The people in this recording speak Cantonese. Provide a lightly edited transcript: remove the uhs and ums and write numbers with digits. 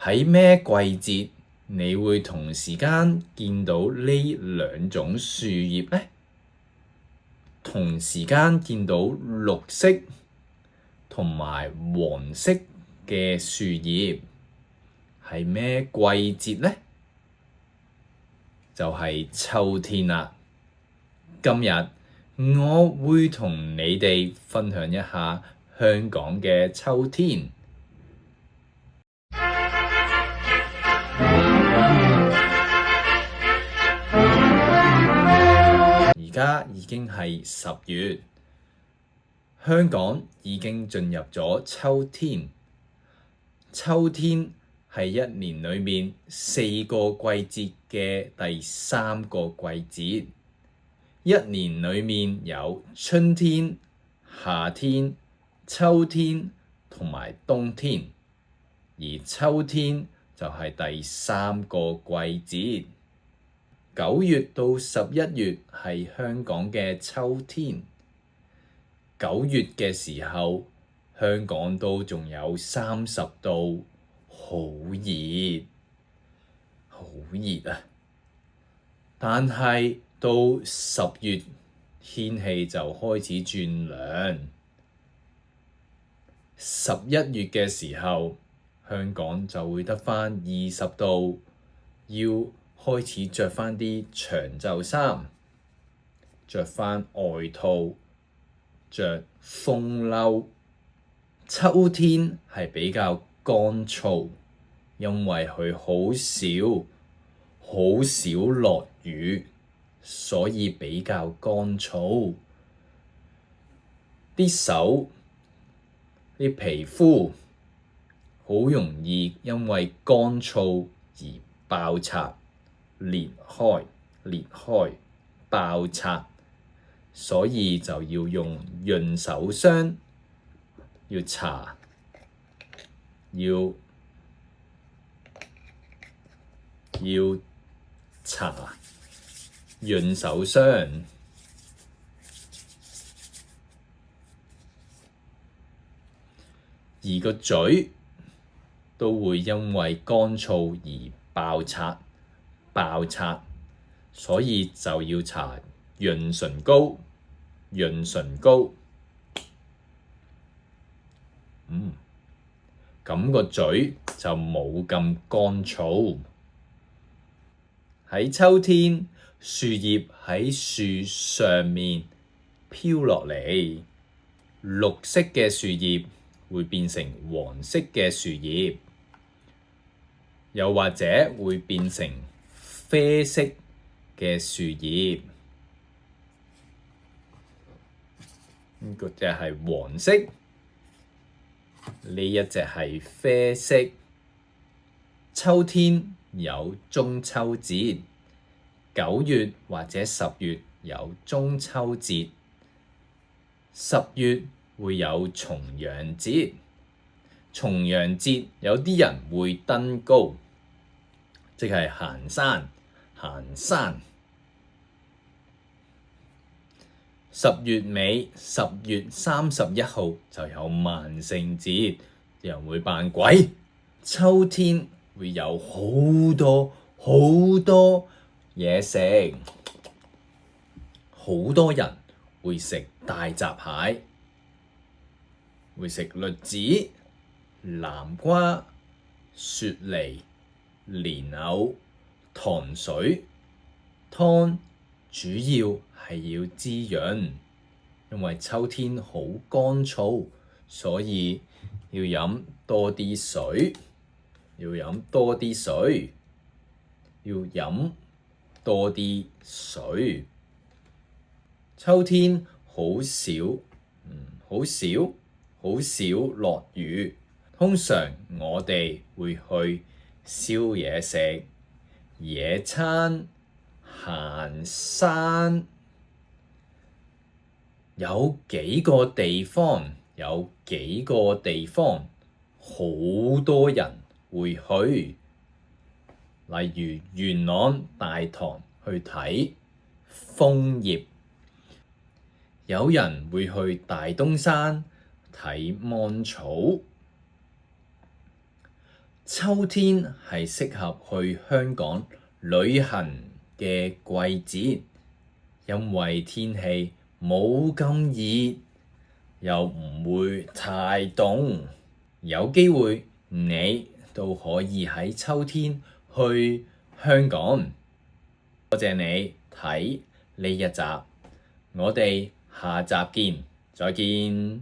喺咩季節你會同時間見到呢兩種樹葉呢？同時間見到綠色同埋黃色嘅樹葉，係咩季節呢？就係秋天啦。今日我會同你哋分享一下香港嘅秋天。而家已經係10月，香港已經進入咗秋天。秋天係一年裏面4個季節嘅第3個季節。一年裏面有春天、夏天、秋天同埋冬天，而秋天就係第3個季節。9月到11月係香港嘅秋天。9月嘅時候，香港都仲有30度，好熱，好熱啊！但係到10月，天氣就開始轉涼。11月嘅時候，香港就會得返20度，要開始着返啲長袖衫，着返外套，着風褸。秋天係比較乾燥，因為佢好少落雨，所以比較乾燥。啲手、啲皮膚好容易因為乾燥而爆拆、裂開、爆拆，所以就要用潤手霜，要搽潤手霜。而個嘴都會因為乾燥而爆拆，所以就要搽潤唇膏。咁個嘴就冇咁乾燥。喺秋天，樹葉喺樹上面飄落嚟，綠色嘅樹葉會變成黃色嘅樹葉，又或者會變成啡色嘅樹葉。呢個隻係黃色，呢一隻係啡色。秋天有中秋節，9月或者10月有中秋節，10月會有重陽節。重陽節有啲人會登高，即係行山。10月尾10月31號就有萬聖節，啲人會扮鬼。秋天會有好多嘢食，好多人會食大閘蟹，會食栗子、南瓜、雪梨、蓮藕、糖水。湯主要係要滋潤，因為秋天好乾燥，所以要飲多啲水。秋天好少落雨，通常我哋會去燒嘢食、野餐、行山。有幾個地方好多人會去，例如元朗大棠去睇楓葉，有人會去大東山睇芒草。秋天係適合去香港旅行嘅季節，因為天氣冇咁熱，又唔會太凍，有機會你都可以喺秋天去香港。多謝你睇呢一集，我哋下集見，再見。